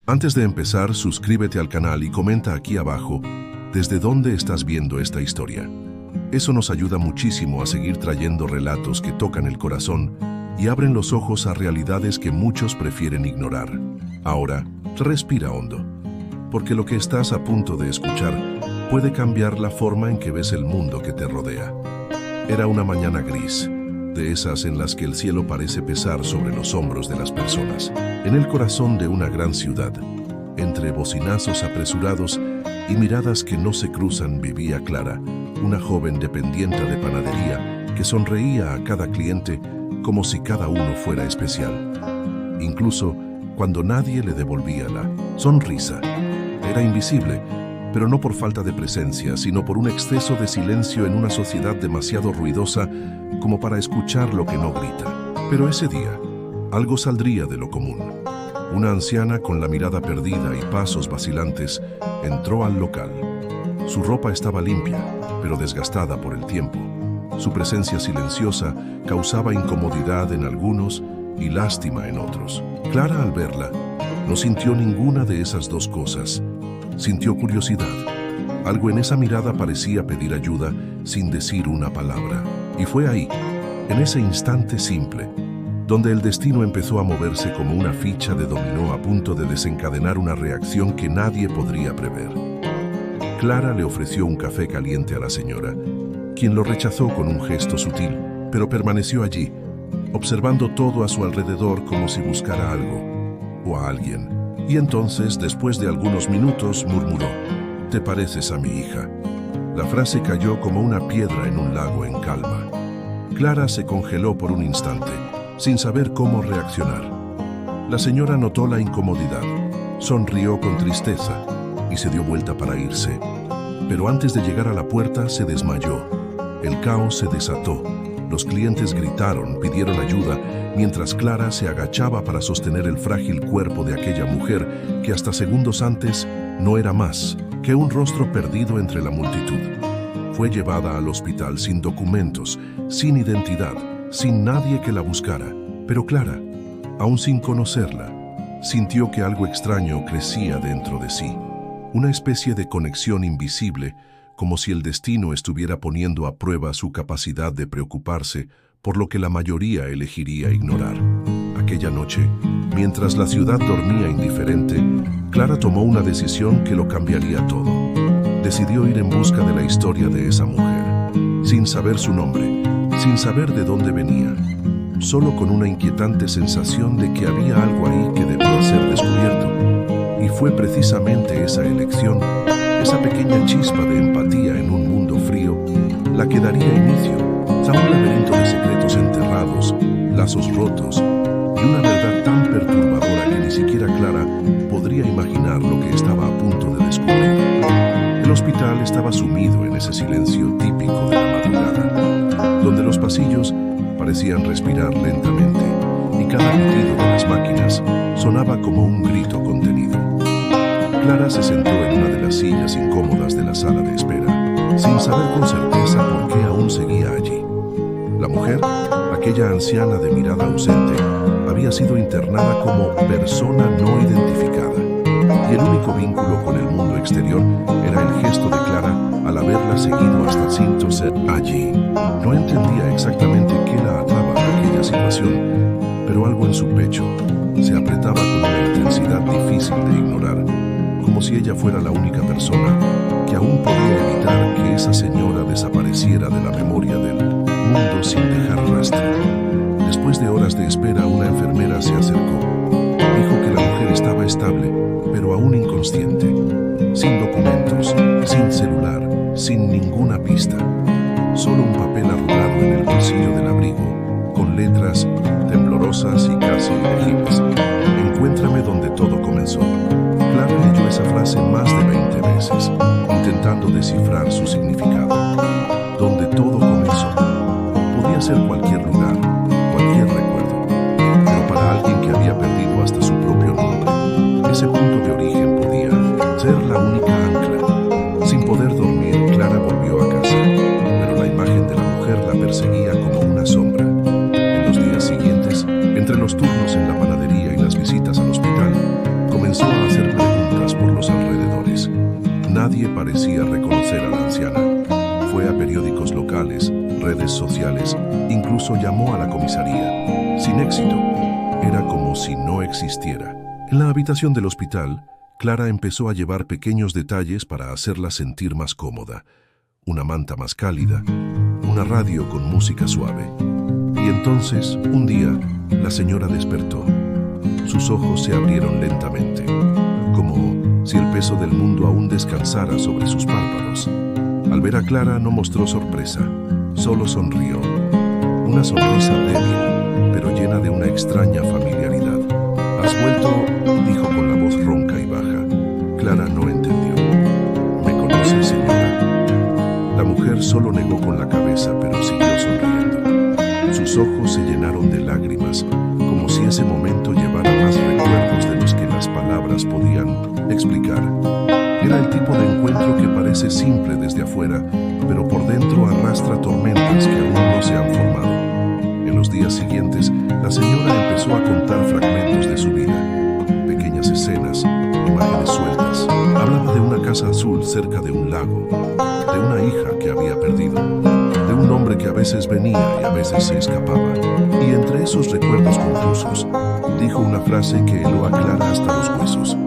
Antes de empezar, suscríbete al canal y comenta aquí abajo desde dónde estás viendo esta historia. Eso nos ayuda muchísimo a seguir trayendo relatos que tocan el corazón y abren los ojos a realidades que muchos prefieren ignorar. Ahora, respira hondo, porque lo que estás a punto de escuchar puede cambiar la forma en que ves el mundo que te rodea. Era una mañana gris, de esas en las que el cielo parece pesar sobre los hombros de las personas. En el corazón de una gran ciudad, entre bocinazos apresurados y miradas que no se cruzan, vivía Clara, una joven dependiente de panadería que sonreía a cada cliente como si cada uno fuera especial. Incluso cuando nadie le devolvía la sonrisa. Era invisible, pero no por falta de presencia, sino por un exceso de silencio en una sociedad demasiado ruidosa como para escuchar lo que no grita. Pero ese día, algo saldría de lo común. Una anciana con la mirada perdida y pasos vacilantes entró al local. Su ropa estaba limpia, pero desgastada por el tiempo. Su presencia silenciosa causaba incomodidad en algunos y lástima en otros. Clara, al verla, no sintió ninguna de esas dos cosas. Sintió curiosidad. Algo en esa mirada parecía pedir ayuda sin decir una palabra. Y fue ahí, en ese instante simple, donde el destino empezó a moverse como una ficha de dominó a punto de desencadenar una reacción que nadie podría prever. Clara le ofreció un café caliente a la señora, quien lo rechazó con un gesto sutil, pero permaneció allí, observando todo a su alrededor como si buscara algo o a alguien. Y entonces, después de algunos minutos, murmuró: «¿Te pareces a mi hija?». La frase cayó como una piedra en un lago en calma. Clara se congeló por un instante, sin saber cómo reaccionar. La señora notó la incomodidad, sonrió con tristeza y se dio vuelta para irse. Pero antes de llegar a la puerta se desmayó. El caos se desató. Los clientes gritaron, pidieron ayuda, mientras Clara se agachaba para sostener el frágil cuerpo de aquella mujer que hasta segundos antes no era más que un rostro perdido entre la multitud. Fue llevada al hospital sin documentos, sin identidad, sin nadie que la buscara. Pero Clara, aún sin conocerla, sintió que algo extraño crecía dentro de sí. Una especie de conexión invisible, como si el destino estuviera poniendo a prueba su capacidad de preocuparse por lo que la mayoría elegiría ignorar. Aquella noche, mientras la ciudad dormía indiferente, Clara tomó una decisión que lo cambiaría todo. Decidió ir en busca de la historia de esa mujer, sin saber su nombre, sin saber de dónde venía, solo con una inquietante sensación de que había algo ahí que debía ser descubierto. Y fue precisamente esa elección, esa pequeña chispa de empatía en un mundo frío, la que daría inicio a un laberinto de secretos enterrados, lazos rotos y una verdad tan perturbadora que ni siquiera Clara podría imaginar lo que estaba a punto de descubrir. El hospital estaba sumido en ese silencio típico de la madrugada, donde los pasillos parecían respirar lentamente y cada latido de las máquinas sonaba como un grito contenido. Clara se sentó en una de las sillas incómodas de la sala de espera, sin saber con certeza por qué aún seguía allí. La mujer, aquella anciana de mirada ausente, había sido internada como persona no identificada, y el único vínculo con el mundo exterior era el gesto de Clara al haberla seguido hasta sin ser allí. No entendía exactamente qué la ataba a aquella situación, pero algo en su pecho se apretaba con una intensidad difícil de ignorar, como si ella fuera la única persona que aún podía evitar que esa señora desapareciera de la memoria del mundo sin dejar rastro. Después de horas de espera, una enfermera se acercó. Dijo que la mujer estaba estable, pero aún inconsciente, sin documentos, sin celular, sin ninguna pista. Solo un papel arrugado en el bolsillo del abrigo, con letras temblorosas y casi ilegibles. «Encuéntrame donde todo comenzó». Clara leyó esa frase más de 20 veces, intentando descifrar su significado. Donde todo comenzó. Podía ser cualquier lugar, cualquier recuerdo, pero para alguien que había perdido hasta su propio nombre, ese punto de origen podía ser la única ancla. Sin poder dormir, Clara volvió a casa, pero la imagen de la mujer la perseguía como una sombra. En los días siguientes, entre los turnos en la panadería y las visitas al hospital, comenzó a hacer Nadie parecía reconocer a la anciana. Fue a periódicos locales, redes sociales, incluso llamó a la comisaría. Sin éxito. Era como si no existiera. En la habitación del hospital, Clara empezó a llevar pequeños detalles para hacerla sentir más cómoda. Una manta más cálida, una radio con música suave. Y entonces, un día, la señora despertó. Sus ojos se abrieron lentamente, como si el peso del mundo aún descansara sobre sus párpados. Al ver a Clara no mostró sorpresa, solo sonrió. Una sonrisa débil, pero llena de una extraña familiaridad. «¿Has vuelto?», dijo con la voz ronca y baja. Clara no entendió. «¿Me conoce, señora?». La mujer solo negó con la cabeza, pero siguió sonriendo. Sus ojos se llenaron de lágrimas, como si ese momento llevara más recuerdos de los que las palabras podían explicar. Era el tipo de encuentro que parece simple desde afuera, pero por dentro arrastra tormentas que aún no se han formado. En los días siguientes, la señora empezó a contar fragmentos de su vida. Pequeñas escenas, imágenes sueltas. Hablaba de una casa azul cerca de un lago, de una hija que había perdido, de un hombre que a veces venía y a veces se escapaba. Y entre esos recuerdos confusos, dijo una frase que heló a Clara hasta los huesos.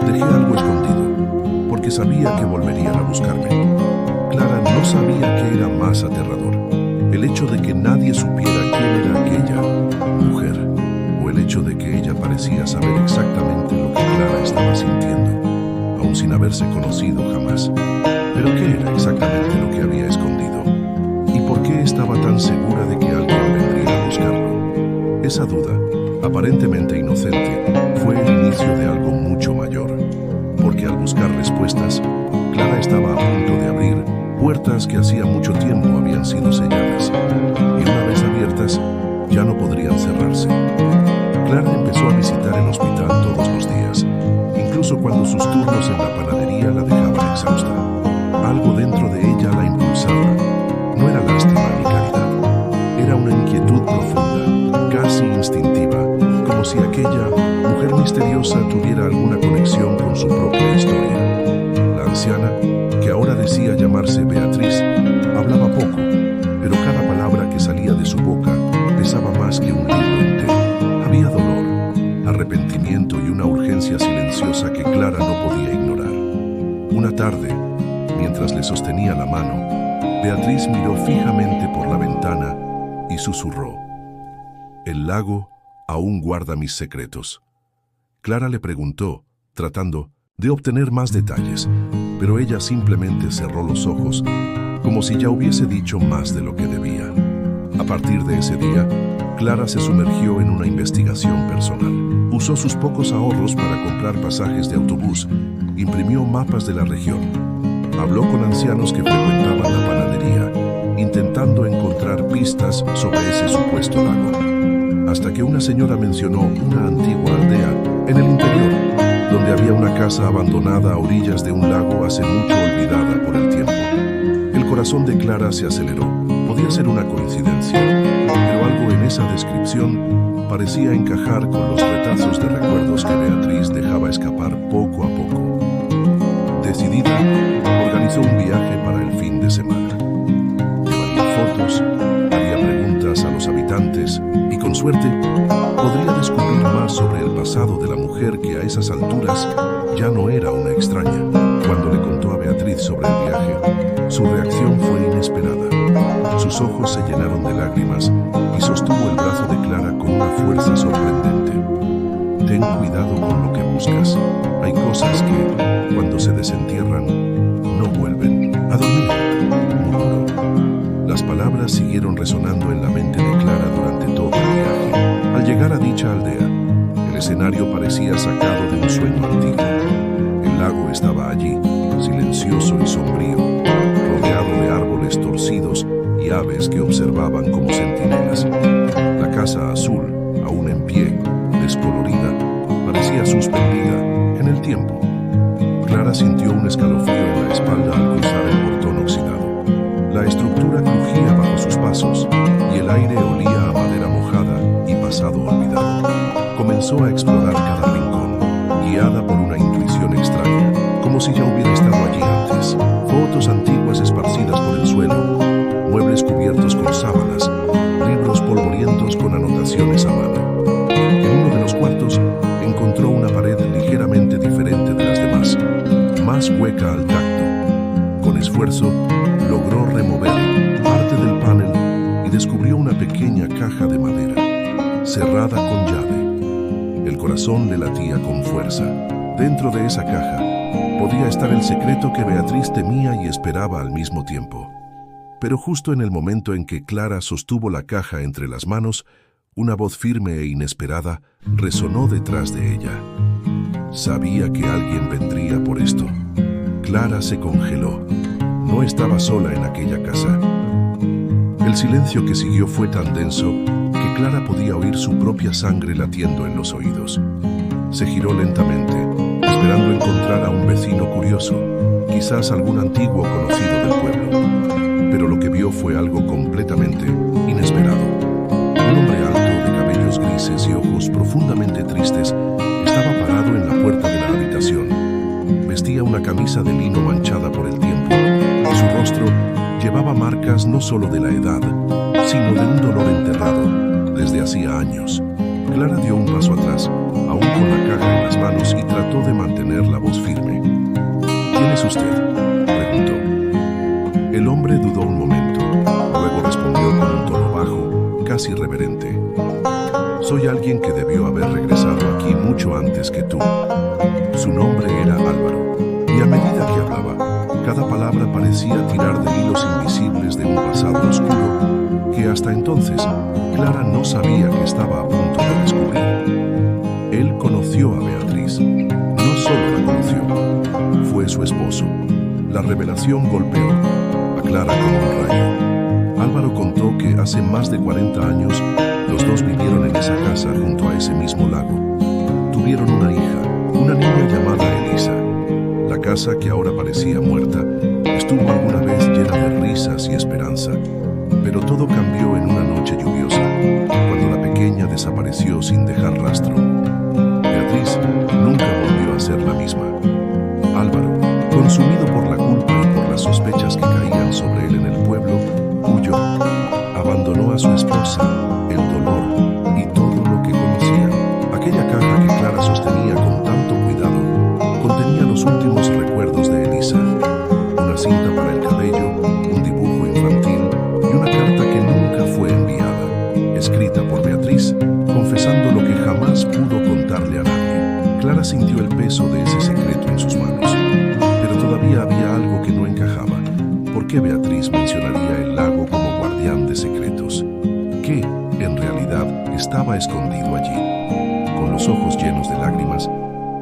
«Dejé algo escondido, porque sabía que volverían a buscarme». Clara no sabía qué era más aterrador: el hecho de que nadie supiera quién era aquella mujer, o el hecho de que ella parecía saber exactamente lo que Clara estaba sintiendo, aun sin haberse conocido jamás. ¿Pero qué era exactamente lo que había escondido? ¿Y por qué estaba tan segura de que alguien vendría a buscarlo? Esa duda, aparentemente inocente, fue el inicio de algo mucho mayor, porque al buscar respuestas, Clara estaba a punto de abrir puertas que hacía mucho tiempo habían sido selladas, y una vez abiertas, ya no podrían cerrarse. Clara empezó a visitar el hospital todos los días, incluso cuando sus turnos en la panadería la dejaban exhausta. Algo dentro de ella la impulsaba. No era lástima ni caridad. Era una inquietud profunda, casi instintiva, como si aquella mujer misteriosa tuviera alguna conexión con su propia historia. La anciana, que ahora decía llamarse Beatriz, hablaba poco, pero cada palabra que salía de su boca pesaba más que un libro entero. Había dolor, arrepentimiento y una urgencia silenciosa que Clara no podía ignorar. Una tarde, mientras le sostenía la mano, Beatriz miró fijamente por la ventana y susurró: «El lago aún guarda mis secretos». Clara le preguntó, tratando de obtener más detalles, pero ella simplemente cerró los ojos, como si ya hubiese dicho más de lo que debía. A partir de ese día, Clara se sumergió en una investigación personal. Usó sus pocos ahorros para comprar pasajes de autobús, imprimió mapas de la región, habló con ancianos que frecuentaban la panadería, intentando encontrar pistas sobre ese supuesto lago, hasta que una señora mencionó una antigua aldea en el interior, donde había una casa abandonada a orillas de un lago hace mucho olvidada por el tiempo. El corazón de Clara se aceleró. Podía ser una coincidencia, pero algo en esa descripción parecía encajar con los retazos de recuerdos que Beatriz dejaba escapar poco a poco. Decidida, organizó un viaje para el fin de semana. Llevaría fotos, haría preguntas a los habitantes y, con suerte, podría descubrir más sobre el pasado de la mujer que a esas alturas ya no era una extraña. Cuando le contó a Beatriz sobre el viaje, su reacción fue inesperada. Sus ojos se llenaron de lágrimas y sostuvo el brazo de Clara con una fuerza sorprendente. «Ten cuidado con lo que buscas. Hay cosas que, cuando se desentierran, no vuelven a dormir», murmuró. Las palabras siguieron resonando en la mente de Clara durante todo el viaje. Al llegar a dicha aldea, el escenario parecía sacado de un sueño antiguo. El lago estaba allí, silencioso y sombrío, rodeado de árboles torcidos y aves que observaban como centinelas. La casa azul, aún en pie, descolorida, parecía suspendida en el tiempo. Clara sintió un escalofrío en la espalda al cruzar el portón oxidado. La estructura crujía bajo sus pasos y el aire olía a madera mojada y pasado olvidado. Comenzó a explorar cada rincón, guiada por una intuición extraña, como si ya hubiera estado allí antes. fotos antiguas esparcidas por el suelo, muebles cubiertos con sábanas, libros polvorientos con anotaciones a mano. En uno de los cuartos encontró una pared ligeramente diferente de las demás, más hueca al tacto. Con esfuerzo, logró remover parte del panel y descubrió una pequeña caja de madera, cerrada con llave. El corazón le latía con fuerza. Dentro de esa caja podía estar el secreto que Beatriz temía y esperaba al mismo tiempo. Pero justo en el momento en que Clara sostuvo la caja entre las manos, una voz firme e inesperada resonó detrás de ella. Sabía que alguien vendría por esto. Clara se congeló. No estaba sola en aquella casa. El silencio que siguió fue tan denso que Clara podía oír su propia sangre latiendo en los oídos. Se giró lentamente, esperando encontrar a un vecino curioso, quizás algún antiguo conocido del pueblo. Pero lo que vio fue algo completamente inesperado. Un hombre alto, de cabellos grises y ojos profundamente tristes, estaba parado en la puerta de la habitación. Vestía una camisa de lino manchada por el tiempo, y su rostro llevaba marcas no solo de la edad, sino de un dolor enterrado desde hacía años. Clara dio un paso atrás, aún con la caja en las manos, y trató de mantener la voz firme. ¿Quién es usted?, preguntó. El hombre dudó un momento, luego respondió con un tono bajo, casi reverente. Soy alguien que debió haber regresado aquí mucho antes que tú. Su nombre era Álvaro, y a medida que hablaba, cada palabra parecía tirar de hilos invisibles de un pasado oscuro que hasta entonces Clara no sabía que estaba a punto de descubrir. Él conoció a Beatriz. No solo la conoció, fue su esposo. La revelación golpeó a Clara como un rayo. Álvaro contó que hace más de 40 años los dos vivieron en esa casa junto a ese mismo lago. Tuvieron una hija, una niña llamada Elisa. La casa, que ahora parecía muerta, estuvo alguna vez llena de risas y esperanza. Pero todo cambió en una noche lluviosa, cuando la pequeña desapareció sin dejar rastro. Beatriz nunca volvió a ser la misma. Álvaro, consumido por la culpa y por las sospechas que caían sobre él en el pueblo, huyó. Abandonó a su esposa, el dolor y todo lo que conocía. Aquella caja que Clara sostenía con tanto cuidado contenía los últimos recuerdos de Elisa. Una cinta para el cabello, un dibujo infantil y una carta que nunca fue enviada, escrita por Beatriz, confesando lo que jamás pudo contarle a nadie. Clara sintió el peso de ese secreto en sus manos, pero todavía había algo que no encajaba. ¿Por qué Beatriz mencionaría el lago como guardián de secretos? ¿Qué, en realidad, estaba escondido allí? Con los ojos llenos de lágrimas,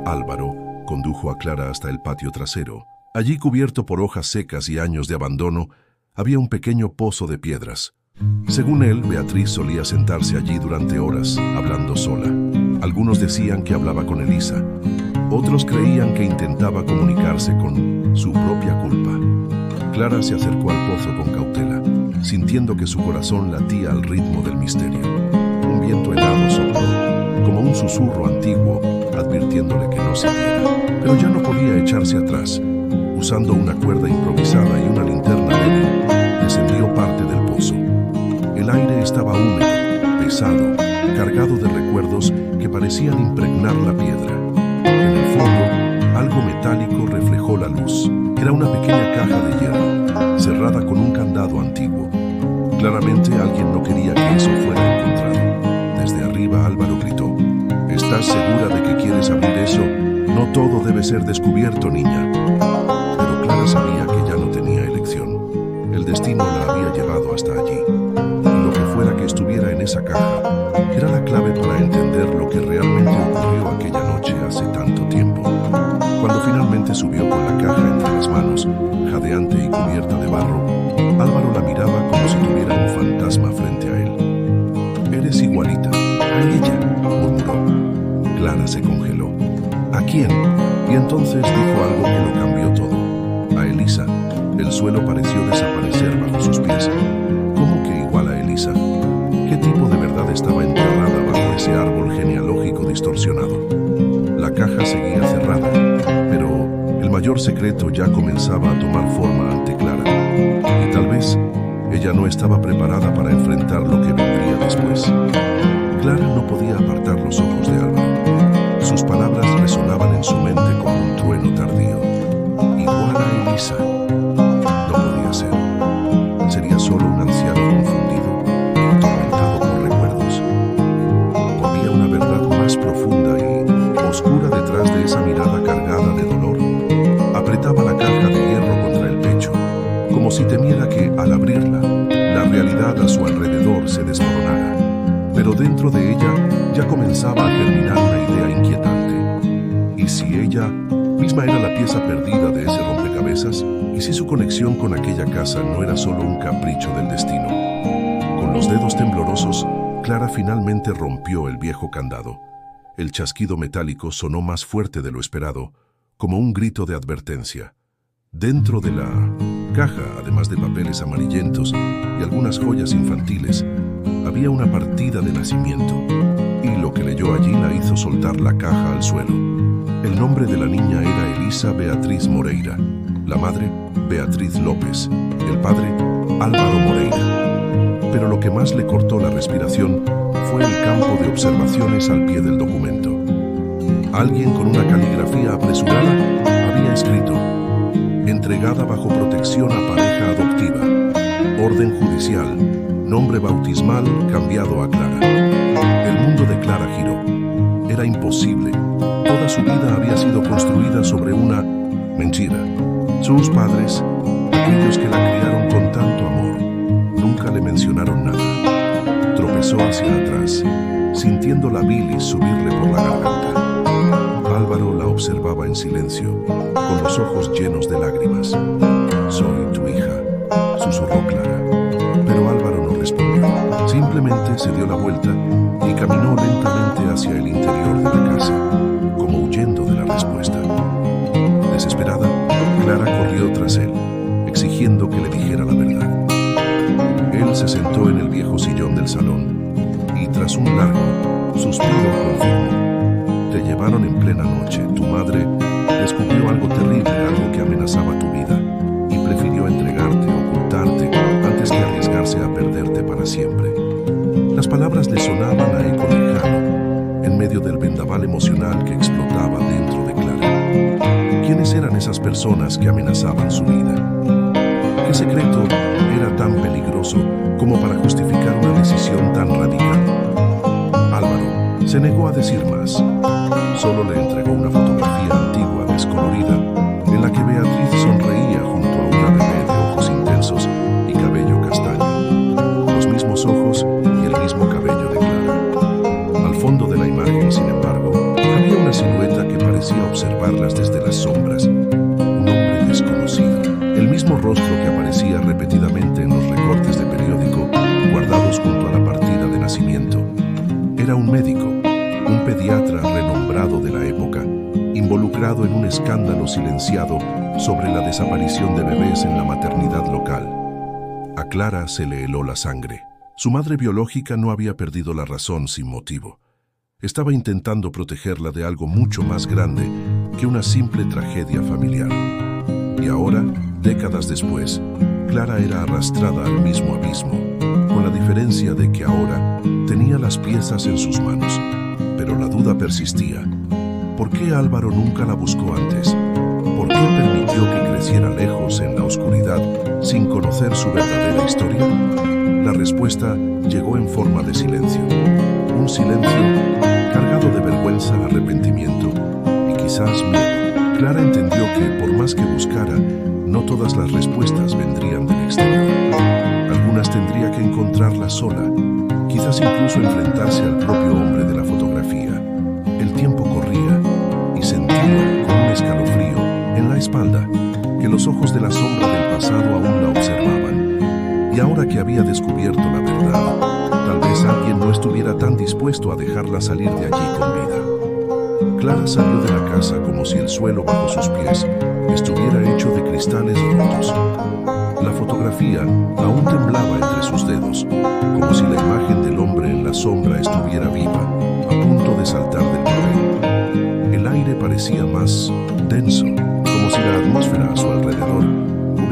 Álvaro condujo a Clara hasta el patio trasero. Allí, cubierto por hojas secas y años de abandono, había un pequeño pozo de piedras. Según él, Beatriz solía sentarse allí durante horas, hablando sola. Algunos decían que hablaba con Elisa. Otros creían que intentaba comunicarse con su propia culpa. Clara se acercó al pozo con cautela, sintiendo que su corazón latía al ritmo del misterio. Un viento helado sopló, como un susurro antiguo, advirtiéndole que no siguiera. Pero ya no podía echarse atrás. Usando una cuerda improvisada y una linterna débil, descendió parte del pozo. El aire estaba húmedo, pesado, cargado de recuerdos que parecían impregnar la piedra. En el fondo, algo metálico reflejó la luz. Era una pequeña caja de hierro, cerrada con un candado antiguo. Claramente alguien no quería que eso fuera encontrado. Desde arriba, Álvaro gritó: ¿Estás segura de que quieres abrir eso? No todo debe ser descubierto, niña. Pero Clara sabía que ya no tenía elección. El destino la había llevado hasta allí. Y lo que fuera que estuviera en esa caja era la clave para entender lo que realmente ocurrió aquella noche hace tanto tiempo. Cuando finalmente subió con la caja entre las manos, jadeante y cubierta de barro, Álvaro la miraba como si tuviera un fantasma frente a él. «Eres igualita a ella», murmuró. Clara se congeló. ¿A quién? Y entonces dijo algo que lo cambió todo. A Elisa. El suelo pareció desaparecer bajo sus pies. ¿Cómo que igual a Elisa? ¿Qué tipo de verdad estaba enterrada bajo ese árbol genealógico distorsionado? La caja seguía cerrada, pero el mayor mayor secreto ya comenzaba a tomar forma ante Clara, y tal vez ella no estaba preparada para enfrentar lo que vendría después. Clara no podía apartar los ojos de Álvaro. Sus palabras resonaban en su mente como un trueno tardío. Igual a Elisa. No podía ser. Sería solo un anciano confundido, atormentado por recuerdos. ¿O había una verdad más profunda y oscura detrás de esa mirada cargada de dolor? Apretaba la caja de hierro contra el pecho, como si temiera que, al abrirla, la realidad a su alrededor se desmoronara. Pero dentro de ella ya comenzaba a germinar una idea inquietante. ¿Y si ella misma era la pieza perdida de ese rompecabezas? ¿Y si su conexión con aquella casa no era solo un capricho del destino? Con los dedos temblorosos, Clara finalmente rompió el viejo candado. El chasquido metálico sonó más fuerte de lo esperado, como un grito de advertencia. Dentro de la caja, además de papeles amarillentos y algunas joyas infantiles, había una partida de nacimiento, y lo que leyó allí la hizo soltar la caja al suelo. El nombre de la niña era Elisa Beatriz Moreira, la madre, Beatriz López, el padre, Álvaro Moreira. Pero lo que más le cortó la respiración fue el campo de observaciones al pie del documento. Alguien con una caligrafía apresurada había escrito: entregada bajo protección a pareja adoptiva, orden judicial, nombre bautismal cambiado a Clara. El mundo de Clara giró. Era imposible. Toda su vida había sido construida sobre una mentira. Sus padres, aquellos que la criaron con tanto amor, nunca le mencionaron nada. Tropezó hacia atrás, sintiendo la bilis subirle por la garganta. Álvaro la observaba en silencio, con los ojos llenos de lágrimas. «Soy tu hija», susurró Clara. Pero Álvaro no respondió. Simplemente se dio la vuelta y caminó lentamente hacia el interior de la casa, como huyendo de la respuesta. Desesperada, Clara corrió tras él, exigiendo que le dijera la verdad. Él se sentó en el viejo sillón del salón y, tras un largo suspiro, confirmó: te llevaron en plena noche. Tu madre descubrió algo terrible, algo que amenazaba tu vida, y prefirió entregarte, ocultarte, antes que arriesgarse a perderte para siempre. Las palabras le sonaban a eco lejano, en medio del vendaval emocional que explotaba dentro de Clara. ¿Quiénes eran esas personas que amenazaban su vida? ¿Qué secreto era tan peligroso como para justificar una decisión tan radical? Álvaro se negó a decir más. Solo le entregó una fotografía antigua, descolorida, en la que Beatriz sonreía junto a una bebé de ojos intensos y cabello castaño. Los mismos ojos y el mismo cabello de Clara. Al fondo de la imagen, sin embargo, había una silueta que parecía observarlas desde las sombras. Un hombre desconocido. El mismo rostro que aparecía repetidamente en los recortes de periódico guardados junto a la partida de nacimiento. Era un médico, un pediatra renombrado de la época, involucrado en un escándalo silenciado sobre la desaparición de bebés en la maternidad local. A Clara se le heló la sangre. Su madre biológica no había perdido la razón sin motivo. Estaba intentando protegerla de algo mucho más grande que una simple tragedia familiar. Y ahora, décadas después, Clara era arrastrada al mismo abismo, con la diferencia de que ahora tenía las piezas en sus manos. Pero la duda persistía. ¿Por qué Álvaro nunca la buscó antes? ¿Por qué permitió que creciera lejos en la oscuridad sin conocer su verdadera historia? La respuesta llegó en forma de silencio. Un silencio cargado de vergüenza, arrepentimiento y quizás miedo. Clara entendió que, por más que buscara, no todas las respuestas vendrían del exterior. Algunas tendría que encontrarlas sola, quizás incluso enfrentarse al propio hombre de la fotografía. El tiempo corría y sentía, con un escalofrío en la espalda, que los ojos de la sombra del pasado aún la observaban. Y ahora que había descubierto la verdad, tal vez alguien no estuviera tan dispuesto a dejarla salir de allí con vida. Clara salió de la casa como si el suelo bajo sus pies estuviera hecho de cristales rotos. La fotografía aún temblaba entre sus dedos, como si la imagen del hombre en la sombra estuviera viva, a punto de saltar del papel. El aire parecía más denso, como si la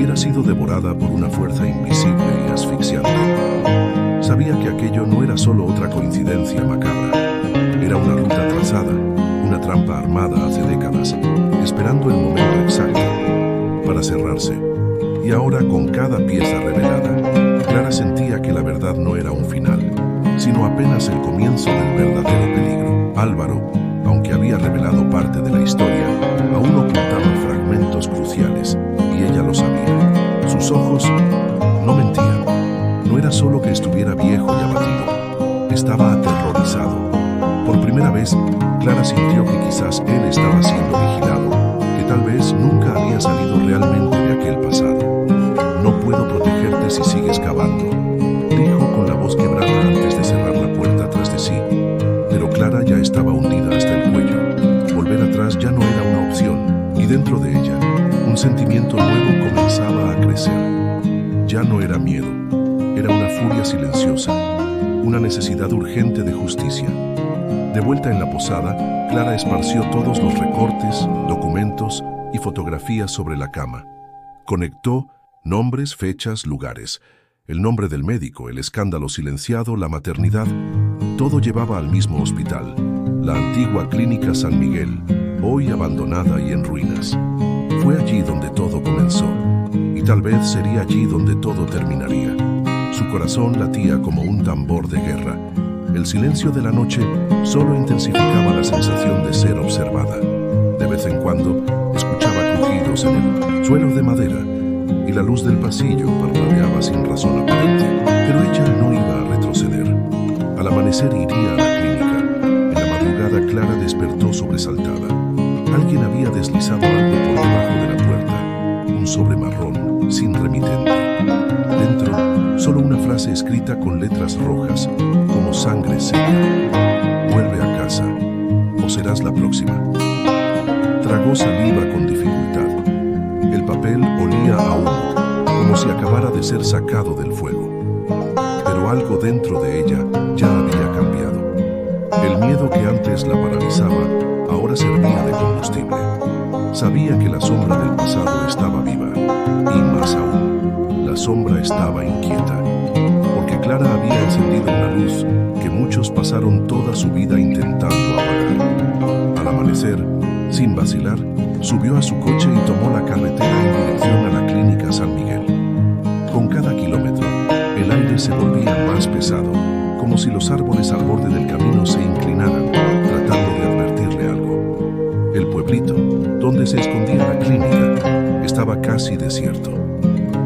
hubiera sido devorada por una fuerza invisible y asfixiante. Sabía que aquello no era solo otra coincidencia macabra. Era una ruta trazada, una trampa armada hace décadas, esperando el momento exacto para cerrarse. Y ahora, con cada pieza revelada, Clara sentía que la verdad no era un final, sino apenas el comienzo del verdadero peligro. Álvaro, aunque había revelado parte de la historia, aún ocultaba fragmentos cruciales, y ella lo sabía. Sus ojos no mentían. No era solo que estuviera viejo y abatido, estaba aterrorizado. Por primera vez, Clara sintió que quizás él estaba siendo vigilado, que tal vez nunca había salido realmente de aquel pasado. No puedo protegerte si sigues cavando, dijo con la voz quebrada antes de cerrar la puerta tras de sí. Pero Clara ya estaba hundida hasta el cuello. Volver atrás ya no era una opción, y dentro de ella, un sentimiento nuevo comenzaba a crecer. Ya no era miedo, era una furia silenciosa, una necesidad urgente de justicia. De vuelta en la posada, Clara esparció todos los recortes, documentos y fotografías sobre la cama. Conectó nombres, fechas, lugares. El nombre del médico, el escándalo silenciado, la maternidad, todo llevaba al mismo hospital, la antigua Clínica San Miguel, hoy abandonada y en ruinas. Fue allí donde todo comenzó, y tal vez sería allí donde todo terminaría. Su corazón latía como un tambor de guerra. El silencio de la noche solo intensificaba la sensación de ser observada. De vez en cuando escuchaba crujidos en el suelo de madera, y la luz del pasillo parpadeaba sin razón aparente. Pero ella no iba a retroceder. Al amanecer iría a la clínica. En la madrugada, Clara despertó sobresaltada. Alguien había deslizado algo por debajo de la puerta, un sobre marrón, sin remitente. Dentro, solo una frase escrita con letras rojas, como sangre seca. Vuelve a casa, o serás la próxima. Tragó saliva con dificultad. El papel olía a humo, como si acabara de ser sacado del fuego. Pero algo dentro de ella ya había cambiado. El miedo que antes la paralizaba, ahora servía de combustible. Sabía que la sombra del pasado estaba viva, y más aún, la sombra estaba inquieta, porque Clara había encendido una luz que muchos pasaron toda su vida intentando apagar. Al amanecer, sin vacilar, subió a su coche y tomó la carretera en dirección a la Clínica San Miguel. Con cada kilómetro, el aire se volvía más pesado, como si los árboles al borde del camino se inclinaran, tratando de advertirle algo. El pueblito, donde se escondía la clínica, estaba casi desierto.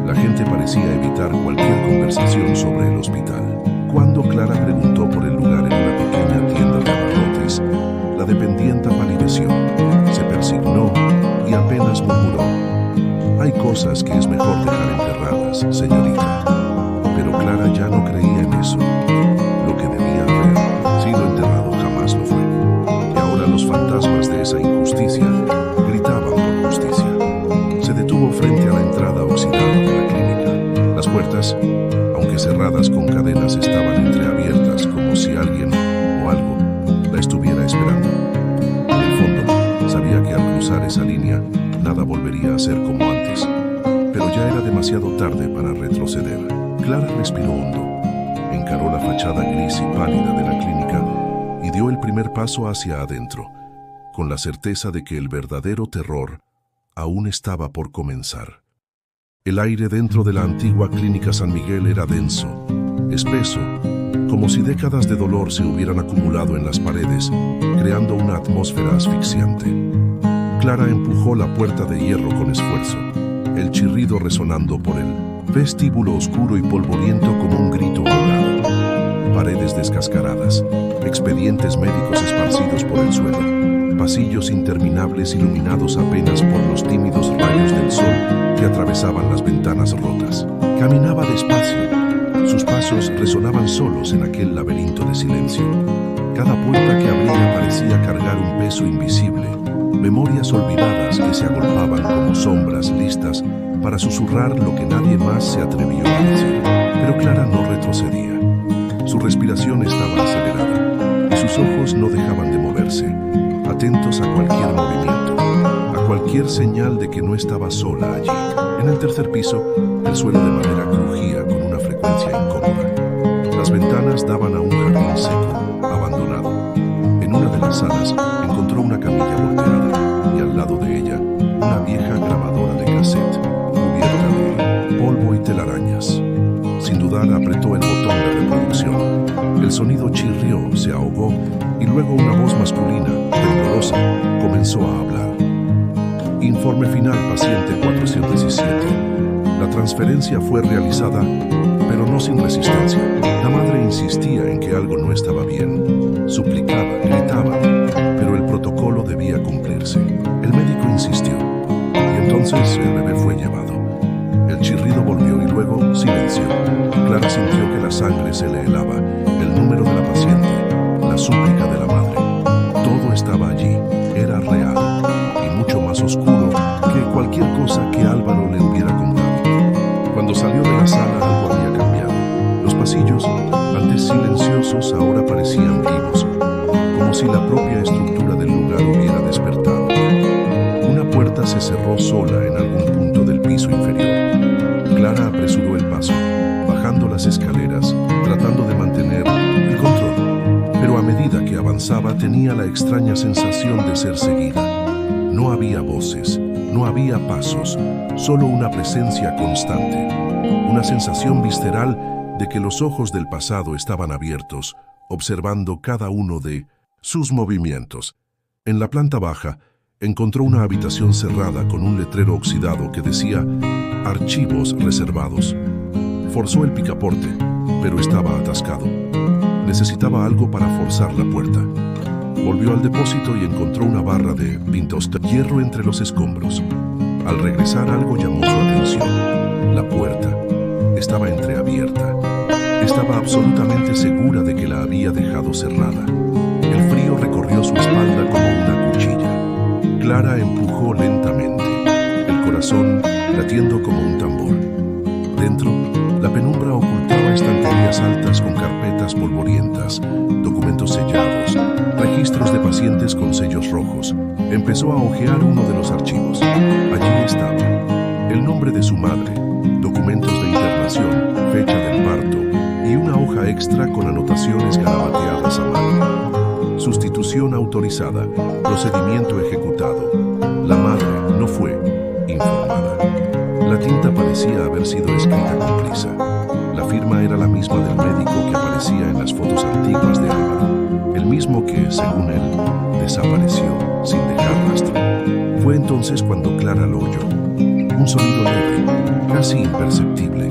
La gente parecía evitar cualquier conversación sobre el hospital. Cuando Clara preguntó por el lugar en una pequeña tienda de abarrotes, la dependienta palideció, se persignó y apenas murmuró: «Hay cosas que es mejor dejar enterradas, señorita». Pero Clara ya no creía en eso. Lo que debía haber sido enterrado jamás lo fue. Y ahora los fantasmas de esa injusticia gritaban por justicia. Se detuvo frente a la entrada oxidada de la clínica. Las puertas, aunque cerradas con cadenas, estaban entreabiertas, como si alguien o algo la estuviera esperando. En el fondo, sabía que al cruzar esa línea, nada volvería a ser como antes. Pero ya era demasiado tarde para retroceder. Clara respiró hondo, encaró la fachada gris y pálida de la clínica y dio el primer paso hacia adentro, con la certeza de que el verdadero terror aún estaba por comenzar. El aire dentro de la antigua Clínica San Miguel era denso, espeso, como si décadas de dolor se hubieran acumulado en las paredes, creando una atmósfera asfixiante. Clara empujó la puerta de hierro con esfuerzo, el chirrido resonando por el vestíbulo oscuro y polvoriento como un grito ahogado. Paredes descascaradas, expedientes médicos esparcidos por el suelo, pasillos interminables iluminados apenas por los tímidos rayos del sol que atravesaban las ventanas rotas. Caminaba despacio, sus pasos resonaban solos en aquel laberinto de silencio. Cada puerta que abría parecía cargar un peso invisible, memorias olvidadas que se agolpaban como sombras listas para susurrar lo que nadie más se atrevió a decir. Pero Clara no retrocedía. Su respiración estaba acelerada y sus ojos no dejaban de moverse, atentos a cualquier movimiento, a cualquier señal de que no estaba sola allí. En el tercer piso, el suelo de madera crujía con una frecuencia incómoda. Las ventanas daban a un jardín seco, abandonado. En una de las salas encontró una camilla volteada y al lado de ella una vieja grabadora de cassette cubierta de polvo y telarañas. Sin dudar apretó el botón de reproducción. El sonido chirrió, se ahogó y luego una voz masculina, temblorosa, comenzó a hablar. Informe final, paciente 417. La transferencia fue realizada, pero no sin resistencia. La madre insistía en que algo no estaba bien. Suplicaba, gritaba, pero el protocolo debía cumplirse. El médico insistió, y entonces el bebé fue llevado. El chirrido volvió y luego silencio. Clara sintió que la sangre se le helaba, el número de la paciente, la súplica de la madre. Todo estaba allí, era real, y mucho más oscuro que cualquier cosa que Álvaro le hubiera contado. Cuando salió de la sala algo había cambiado. Los pasillos, antes silenciosos, ahora parecían vivos, como si la propia estructura del lugar hubiera despertado. Una puerta se cerró sola en algún punto del piso inferior. Clara apresuró el paso, bajando las escaleras, tratando de mantener el control. Pero a medida que avanzaba tenía la extraña sensación de ser seguida. No había voces, no había pasos, solo una presencia constante. Una sensación visceral de que los ojos del pasado estaban abiertos, observando cada uno de sus movimientos. En la planta baja, encontró una habitación cerrada con un letrero oxidado que decía «Archivos reservados». Forzó el picaporte, pero estaba atascado. Necesitaba algo para forzar la puerta. Volvió al depósito y encontró una barra de hierro entre los escombros. Al regresar algo llamó su atención. La puerta estaba entreabierta. Estaba absolutamente segura de que la había dejado cerrada. El frío recorrió su espalda como una cuchilla. Clara empujó lentamente, el corazón latiendo como un tambor. Dentro, la penumbra ocultaba estanterías altas con carpetas polvorientas, documentos sellados, registros de pacientes con sellos rojos. Empezó a hojear uno de los archivos. Allí estaba el nombre de su madre, documentos de internación, fecha del parto y una hoja extra con anotaciones garabateadas a mano. Sustitución autorizada, procedimiento ejecutado. La madre no fue informada. La tinta parecía haber sido escrita con prisa. La firma era la misma del médico que aparecía en las fotos antiguas de Álvaro, el mismo que, según él, desapareció sin dejar rastro. Fue entonces cuando Clara lo oyó. Un sonido leve, casi imperceptible,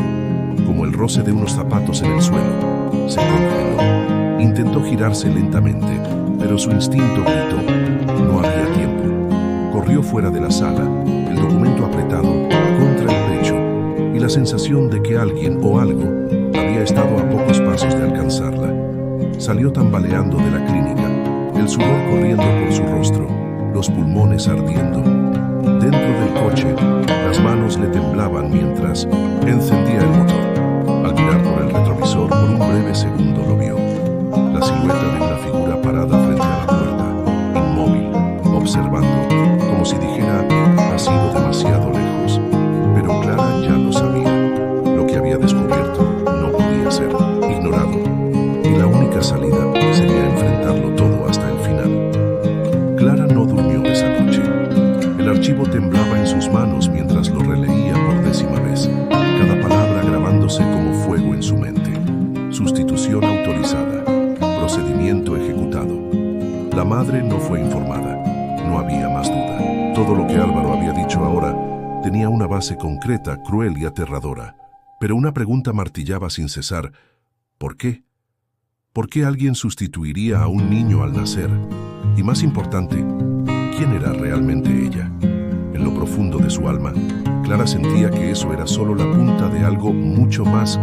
como el roce de unos zapatos en el suelo. Se congeló. Intentó girarse lentamente, pero su instinto gritó. No había tiempo. Corrió fuera de la sala, el documento apretado contra el pecho, y la sensación de que alguien o algo había estado a pocos pasos de alcanzarla. Salió tambaleando de la clínica, el sudor corriendo por su rostro, los pulmones ardiendo. Dentro del coche, las manos le temblaban mientras encendía el motor. Al mirar por el retrovisor, por un breve segundo lo vio. La silueta de una figura parada frente a la puerta, inmóvil, observando, como si dijera, ha sido demasiado lejos. Pero Clara ya lo sabía. Lo que había descubierto no podía ser ignorado. Y la única salida sería enfrentarlo todo hasta el final. Clara no durmió esa noche. El archivo temblaba en sus manos mientras lo releía por 10ª vez, cada palabra grabándose como fuego en su mente. Sustitución autorizada. Procedimiento ejecutado. La madre no fue informada. No había más duda. Todo lo que Álvaro había dicho ahora tenía una base concreta, cruel y aterradora. Pero una pregunta martillaba sin cesar. ¿Por qué? ¿Por qué alguien sustituiría a un niño al nacer? Y más importante, ¿quién era realmente ella? En lo profundo de su alma, Clara sentía que eso era solo la punta de algo mucho más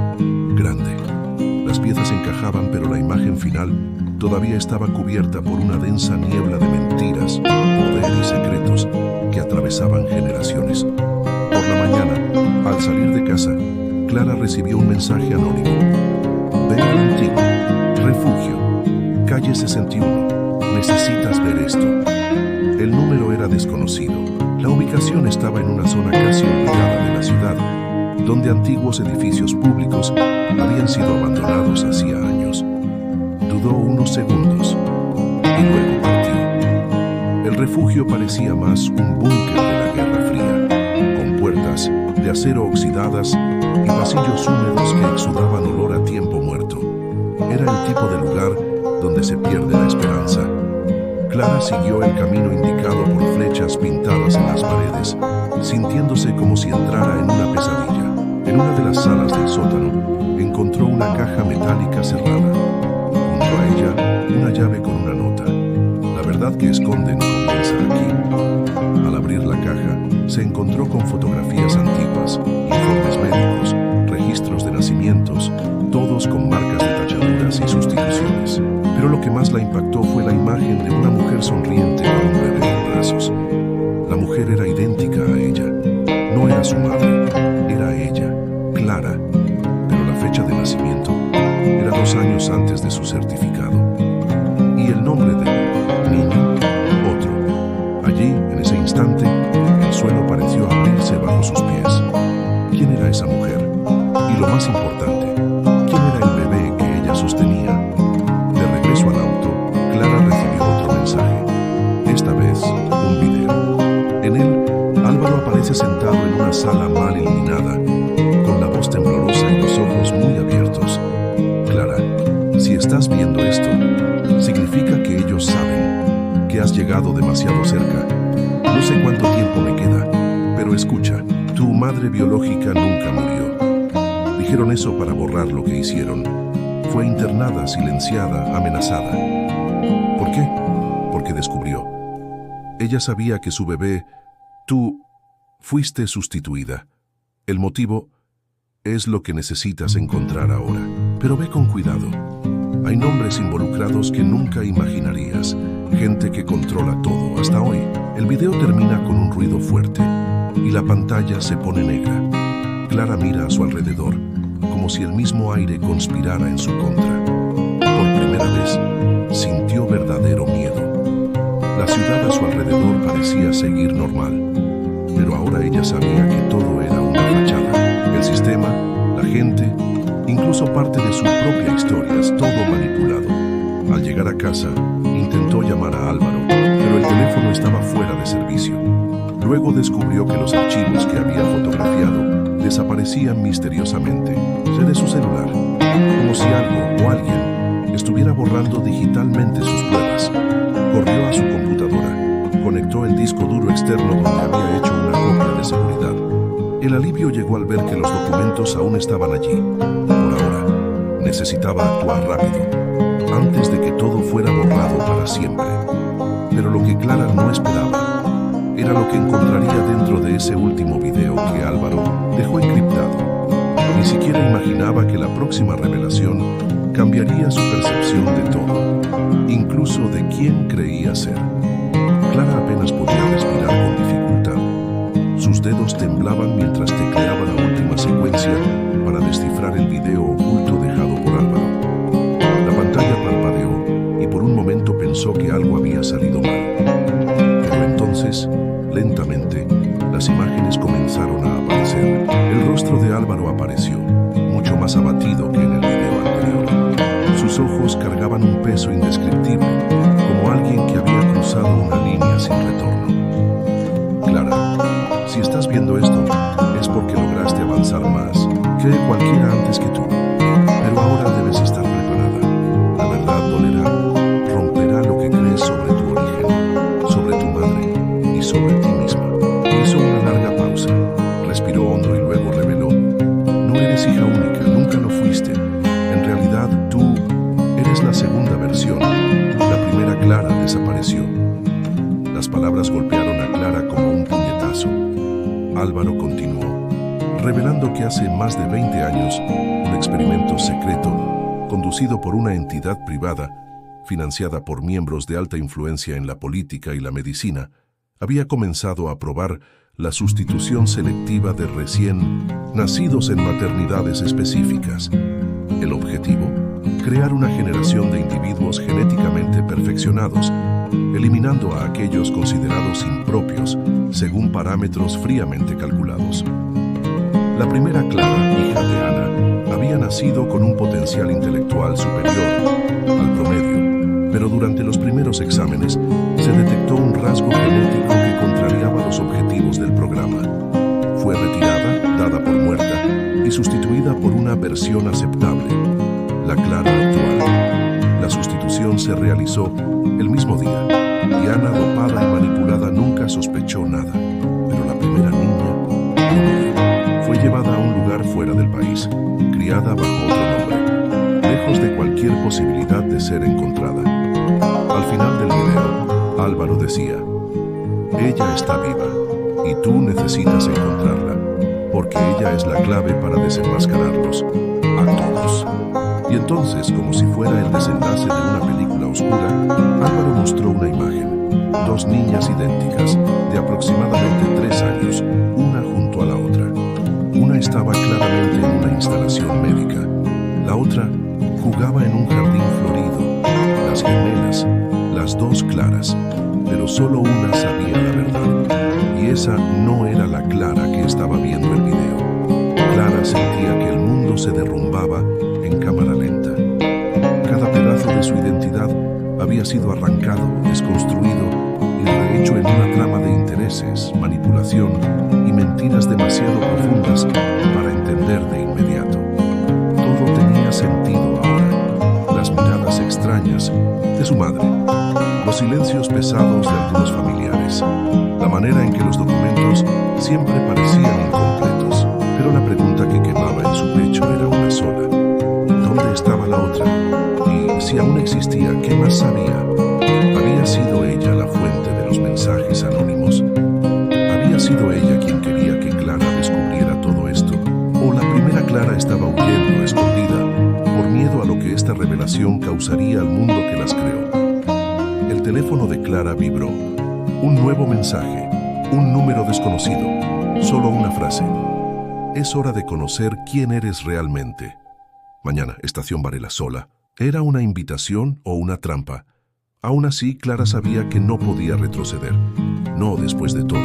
grande. Las piezas encajaban, pero la imagen final todavía estaba cubierta por una densa niebla de mentiras, poder y secretos que atravesaban generaciones. Por la mañana, al salir de casa, Clara recibió un mensaje anónimo. Ven al antiguo refugio, calle 61. Necesitas ver esto. El número era desconocido, La ubicación estaba en una zona casi olvidada de la ciudad, donde antiguos edificios públicos habían sido abandonados hacía años. Dudó unos segundos y luego partió. El refugio parecía más un búnker de la Guerra Fría, con puertas de acero oxidadas y pasillos húmedos que exudaban olor a tiempo muerto. Era el tipo de lugar donde se pierde la esperanza. Clara siguió el camino indicado por flechas pintadas en las paredes, sintiéndose como si entrara en una pesadilla. En una de las salas del sótano, encontró una caja metálica cerrada. Junto a ella, una llave con una nota. La verdad que esconden comienza aquí. Al abrir la caja, se encontró con fotografías antiguas, informes médicos, registros de nacimientos, todos con marcas de tachaduras y sustituciones. Pero lo que más la impactó fue la imagen de una mujer sonriente con un bebé en brazos. La mujer era idéntica a ella. No era su madre, era ella, Clara. Pero la fecha de nacimiento era 2 años antes de su certificado. Y el nombre del niño, otro. Allí, en ese instante, el suelo pareció abrirse bajo sus pies. ¿Quién era esa mujer? Y lo más importante, ¿quién era el bebé que ella sostenía? De regreso al auto, Clara recibió otro mensaje. Esta vez, un video. En él, Álvaro aparece sentado en una sala mal iluminada, con la voz temblorosa y los ojos muy abiertos. Clara, si estás viendo esto, significa que ellos saben que has llegado demasiado cerca. No sé cuánto tiempo me queda, pero escucha, tu madre biológica nunca murió. Dijeron eso para borrar lo que hicieron. Fue internada, silenciada, amenazada. ¿Por qué? Porque descubrió. Ella sabía que su bebé, tú, fuiste sustituida. El motivo es lo que necesitas encontrar ahora. Pero ve con cuidado. Hay nombres involucrados que nunca imaginarías. Gente que controla todo hasta hoy. El video termina con un ruido fuerte y la pantalla se pone negra. Clara mira a su alrededor, como si el mismo aire conspirara en su contra. Por primera vez, sintió verdadero miedo. La ciudad a su alrededor parecía seguir normal, pero ahora ella sabía que todo era una fachada. El sistema, la gente, incluso parte de su propia historia, todo manipulado. Al llegar a casa, intentó llamar a Álvaro, pero el teléfono estaba fuera de servicio. Luego descubrió que los archivos que había fotografiado desaparecían misteriosamente de su celular, como si algo o alguien estuviera borrando digitalmente sus pruebas. Corrió a su computadora, conectó el disco duro externo donde había hecho una copia de seguridad. El alivio llegó al ver que los documentos aún estaban allí. Por ahora, necesitaba actuar rápido, antes de que todo fuera borrado para siempre. Pero lo que Clara no esperaba era lo que encontraría dentro de ese último video que Álvaro dejó encriptado. Ni siquiera imaginaba que la próxima revelación cambiaría su percepción de todo, incluso de quién creía ser. Clara apenas podía respirar con dificultad. Sus dedos temblaban mientras tecleaba la última secuencia para descifrar el video oculto dejado por Álvaro. La pantalla parpadeó y por un momento pensó que algo había salido mal. Pero entonces, lentamente, las imágenes comenzaron a aparecer. El rostro de Álvaro apareció, mucho más abatido que en el video anterior. Sus ojos cargaban un peso indescriptible, como alguien que había cruzado una línea sin retorno. Clara, si estás viendo esto, es porque lograste avanzar más que cualquiera antes que tú. Pero ahora debes estar preparada. La verdad dolerá, romperá lo que crees sobre tu origen, sobre tu madre y sobre ti misma. Hizo una larga pausa, respiró hondo y luego reveló: no eres hija única, nunca lo fuiste. En realidad, tú eres la segunda versión. La primera Clara desapareció. Las palabras golpearon a Clara como un puñetazo. Álvaro continuó, revelando que hace más de 20 años, un experimento secreto, conducido por una entidad privada, financiada por miembros de alta influencia en la política y la medicina, había comenzado a probar la sustitución selectiva de recién nacidos en maternidades específicas. El objetivo: crear una generación de individuos genéticamente perfeccionados, eliminando a aquellos considerados impropios según parámetros fríamente calculados. La primera Clara, hija de Ana, había nacido con un potencial intelectual superior al promedio, pero durante los primeros exámenes se detectó un rasgo genético que contrariaba los objetivos del programa. Fue retirada, dada por muerta, y sustituida por una versión aceptable, la Clara actual. La sustitución se realizó el mismo día, y Ana, dopada y manipulada, nunca sospechó nada, pero la primera niña no murió. Fue llevada a un lugar fuera del país, criada bajo otro nombre, lejos de cualquier posibilidad de ser encontrada. Al final del video, Álvaro decía: ella está viva, y tú necesitas encontrarla, porque ella es la clave para desenmascararlos a todos. Y entonces, como si fuera el desenlace de una película oscura, Álvaro mostró una imagen. Dos niñas idénticas, de aproximadamente 3 años, una junto a la otra. Una estaba claramente en una instalación médica. La otra jugaba en un jardín florido. Las gemelas, las dos Claras, pero solo una sabía la verdad. Y esa no era la Clara que estaba viendo el video. Clara sentía que el mundo se derrumbaba en cámara lenta. Cada pedazo de su identidad había sido arrancado, desconstruido y rehecho en una trama de intereses, manipulación y mentiras demasiado profundas para entender de inmediato. Todo tenía sentido ahora. Las miradas extrañas de su madre, los silencios pesados de algunos familiares, la manera en que los documentos siempre parecían incompletos, pero la pregunta que quemaba en su pecho era una sola: ¿dónde estaba la otra? Y si aún existía, ¿qué más sabía? ¿Había sido ella la fuente de los mensajes anónimos? ¿Había sido ella quien quería que Clara descubriera todo esto? ¿O la primera Clara estaba huyendo, escondida, por miedo a lo que esta revelación causaría al mundo que las creó? El teléfono de Clara vibró. Un nuevo mensaje, un número desconocido, solo una frase: es hora de conocer quién eres realmente. Mañana, Estación Varela sola. ¿Era una invitación o una trampa? Aún así, Clara sabía que no podía retroceder. No después de todo.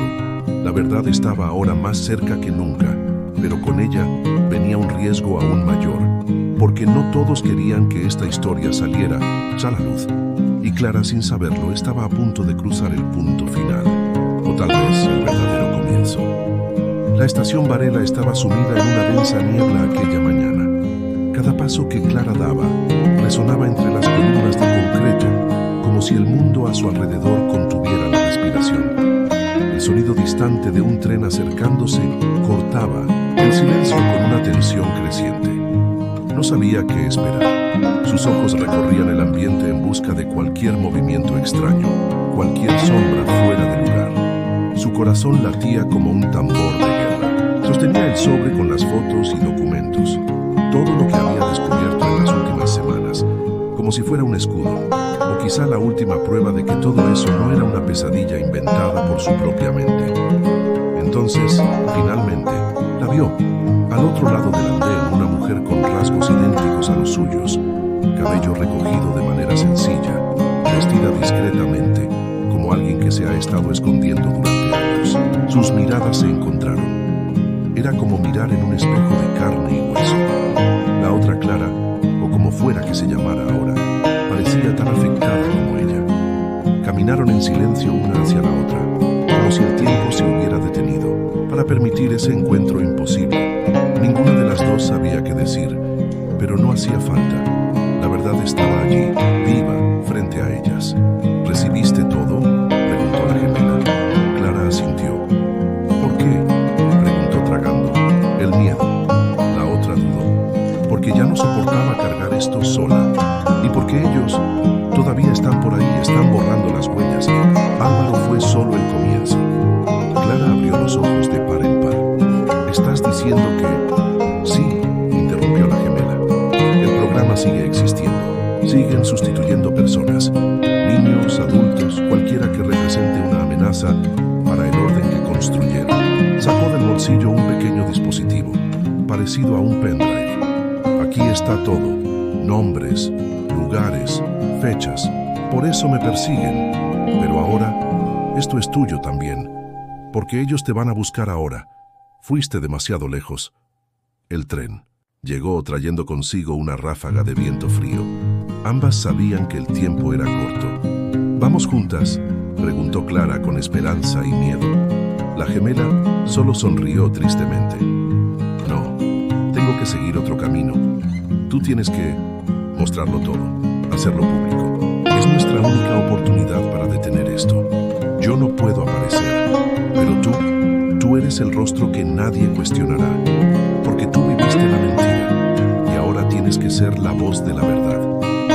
La verdad estaba ahora más cerca que nunca, pero con ella venía un riesgo aún mayor, porque no todos querían que esta historia saliera a la luz. Y Clara, sin saberlo, estaba a punto de cruzar el punto final, o tal vez el verdadero comienzo. La Estación Varela estaba sumida en una densa niebla aquella mañana. Cada paso que Clara daba resonaba entre las columnas de concreto, como si el mundo a su alrededor contuviera la respiración. El sonido distante de un tren acercándose cortaba el silencio con una tensión creciente. No sabía qué esperar. Sus ojos recorrían el ambiente en busca de cualquier movimiento extraño, cualquier sombra fuera de lugar. Su corazón latía como un tambor de guerra. Sostenía el sobre con las fotos y documentos, todo lo que había descubierto en las últimas semanas, como si fuera un escudo, o quizá la última prueba de que todo eso no era una pesadilla inventada por su propia mente. Entonces, finalmente, la vio. Al otro lado del andén, una mujer con rasgos idénticos a los suyos, cabello recogido de manera sencilla, vestida discretamente, como alguien que se ha estado escondiendo durante años. Sus miradas se encontraron. Era como mirar en un espejo de carne y hueso. La otra Clara, o como fuera que se llamara ahora, parecía tan afectada como ella. Caminaron en silencio una hacia la otra, como si el tiempo se hubiera detenido, para permitir ese encuentro imposible. Ninguna de las dos sabía qué decir, pero no hacía falta. La verdad estaba allí, viva, frente a ellas. ¿Recibiste todo?, preguntó la gemela. Clara asintió. ¿Por qué?, preguntó tragando. El miedo. La otra dudó. Porque ya no soportaba cargar esto sola. Y porque ellos todavía están por ahí, están borrando las huellas. Álvaro fue solo el comienzo. Clara abrió los ojos de par en par. ¿Estás diciendo que...? Sí, interrumpió la gemela. El programa sigue existiendo. Siguen sustituyendo personas. Niños, adultos, cualquiera que represente una amenaza para el orden que construyeron. Sacó del bolsillo un pequeño dispositivo, parecido a un pendrive. Aquí está todo. nombres, lugares, fechas. Por eso me persiguen. Pero ahora, esto es tuyo también, porque ellos te van a buscar ahora. Fuiste demasiado lejos. El tren llegó trayendo consigo una ráfaga de viento frío. Ambas sabían que el tiempo era corto. ¿Vamos juntas?, preguntó Clara con esperanza y miedo. La gemela solo sonrió tristemente. No, tengo que seguir otro camino. Tú tienes que mostrarlo todo, hacerlo público. Es nuestra única oportunidad para detener esto. Yo no puedo aparecer, pero tú eres el rostro que nadie cuestionará, porque tú viviste la mentira y ahora tienes que ser la voz de la verdad.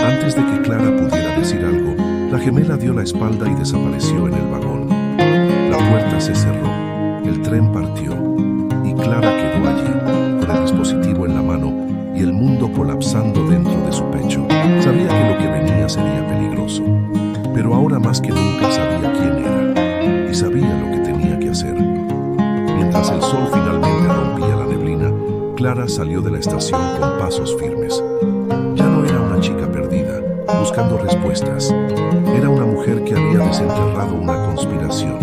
Antes de que Clara pudiera decir algo, la gemela dio la espalda y desapareció en el vagón. La puerta se cerró, el tren partió y Clara quedó allí, con el dispositivo en la mano y el mundo colapsando dentro de su pecho. Sabía que lo que venía sería peligroso, pero ahora más que nunca sabía quién era y sabía lo que tenía que hacer. Mientras el sol finalmente rompía la neblina, Clara salió de la estación con pasos firmes. Ya no era una chica perdida, buscando respuestas. Era una mujer que había desenterrado una conspiración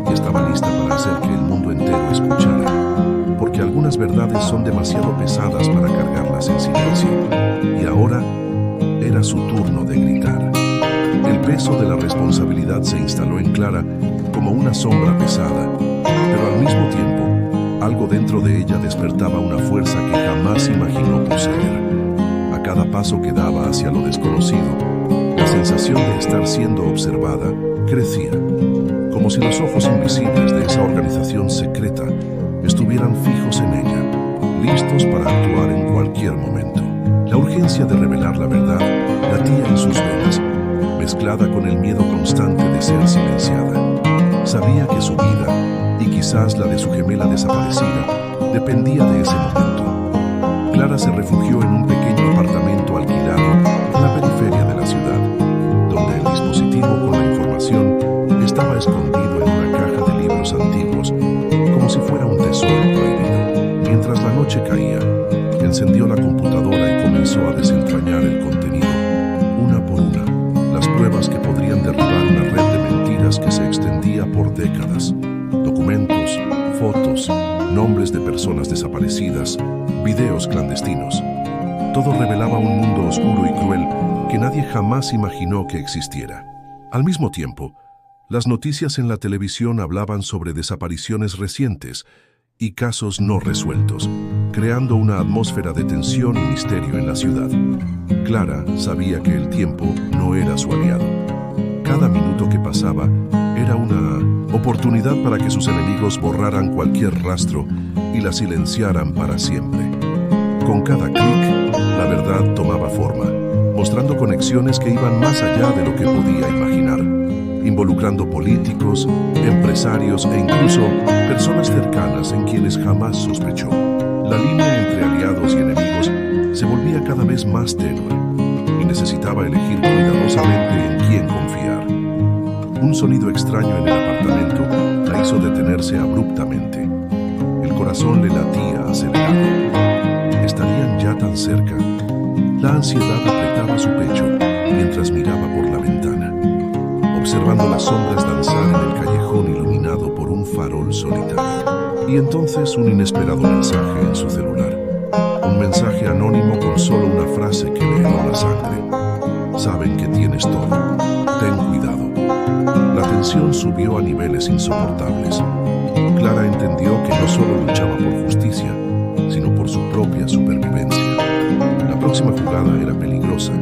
y estaba lista para hacer que el mundo entero escuchara, porque algunas verdades son demasiado pesadas para cargarlas en silencio. Y ahora era su turno de gritar. El peso de la responsabilidad se instaló en Clara como una sombra pesada, pero al mismo tiempo, algo dentro de ella despertaba una fuerza que jamás imaginó poseer. A cada paso que daba hacia lo desconocido, la sensación de estar siendo observada crecía, como si los ojos invisibles de esa organización secreta estuvieran fijos en ella, listos para actuar en cualquier momento. La urgencia de revelar la verdad latía en sus venas, mezclada con el miedo constante de ser silenciada. Sabía que su vida, y quizás la de su gemela desaparecida, dependía de ese momento. Clara se refugió en un pequeño apartamento alquilado en la periferia de la ciudad, donde el dispositivo con la información estaba escondido en una caja de libros antiguos, como si fuera un tesoro prohibido. Mientras la noche caía, encendió la computadora y comenzó a desentrañar el contenido, una por una, las pruebas que podrían derribar una red de mentiras que se extendía por décadas. Documentos, fotos, nombres de personas desaparecidas, videos clandestinos. Todo revelaba un mundo oscuro y cruel que nadie jamás imaginó que existiera. Al mismo tiempo, las noticias en la televisión hablaban sobre desapariciones recientes y casos no resueltos, creando una atmósfera de tensión y misterio en la ciudad. Clara sabía que el tiempo no era su aliado. Cada minuto que pasaba era una oportunidad para que sus enemigos borraran cualquier rastro y la silenciaran para siempre. Con cada clic, la verdad tomaba forma, mostrando conexiones que iban más allá de lo que podía imaginar, involucrando políticos, empresarios e incluso personas cercanas en quienes jamás sospechó. La línea entre aliados y enemigos se volvía cada vez más tenue y necesitaba elegir cuidadosamente en quién confiar. Un sonido extraño en el apartamento la hizo detenerse abruptamente. El corazón le latía acelerado. ¿Estarían ya tan cerca? La ansiedad apretaba su pecho mientras miraba por la ventana, observando las sombras danzar en el callejón iluminado por un farol solitario. Y entonces un inesperado mensaje en su celular. Un mensaje anónimo con solo una frase que le heló la sangre. Saben que tienes todo. Ten cuidado. La tensión subió a niveles insoportables. Clara entendió que no solo luchaba por justicia, sino por su propia supervivencia. La próxima jugada era peligrosa,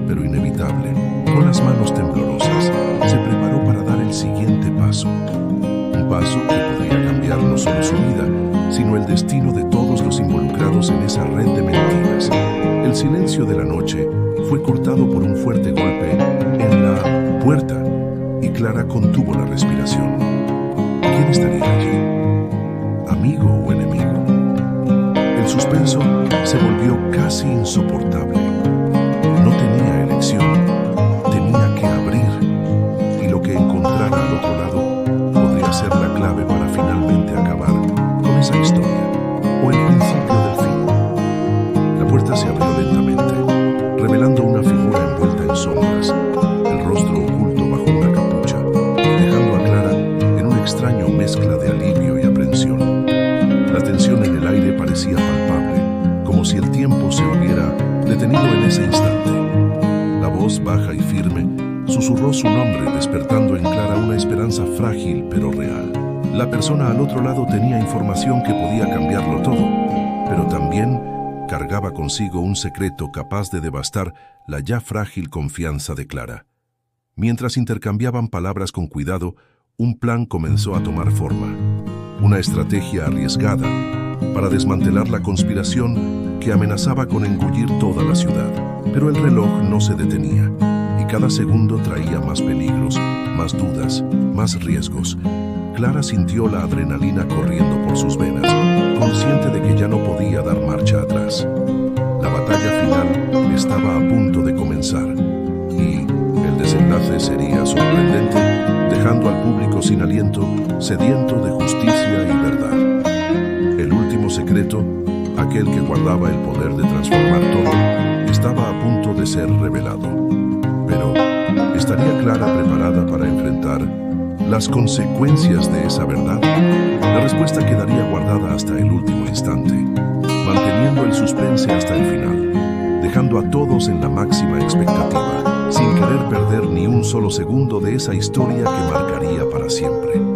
pero inevitable. Con las manos temblorosas, se preparó para dar el siguiente paso. Un paso que podría cambiar no solo su vida, sino el destino de todos los involucrados en esa red de mentiras. El silencio de la noche fue cortado por un fuerte golpe en la puerta y Clara contuvo la respiración. ¿Quién estaría allí? ¿Amigo o enemigo? El suspenso se volvió casi insoportable. No tenía elección, tenía que abrir, y lo que encontrara al otro lado podría ser la clave para finalmente acabar con esa historia, o el principio del fin. La puerta se abrió lentamente, baja y firme, susurró su nombre, despertando en Clara una esperanza frágil pero real. La persona al otro lado tenía información que podía cambiarlo todo, pero también cargaba consigo un secreto capaz de devastar la ya frágil confianza de Clara. Mientras intercambiaban palabras con cuidado, un plan comenzó a tomar forma. Una estrategia arriesgada para desmantelar la conspiración que amenazaba con engullir toda la ciudad. Pero el reloj no se detenía, y cada segundo traía más peligros, más dudas, más riesgos. Clara sintió la adrenalina corriendo por sus venas, consciente de que ya no podía dar marcha atrás. La batalla final estaba a punto de comenzar, y el desenlace sería sorprendente, dejando al público sin aliento, sediento de justicia y verdad. El último secreto, aquel que guardaba el poder de transformar todo, estaba a punto de ser revelado. Pero, ¿estaría Clara preparada para enfrentar las consecuencias de esa verdad? La respuesta quedaría guardada hasta el último instante, manteniendo el suspense hasta el final, dejando a todos en la máxima expectativa, sin querer perder ni un solo segundo de esa historia que marcaría para siempre.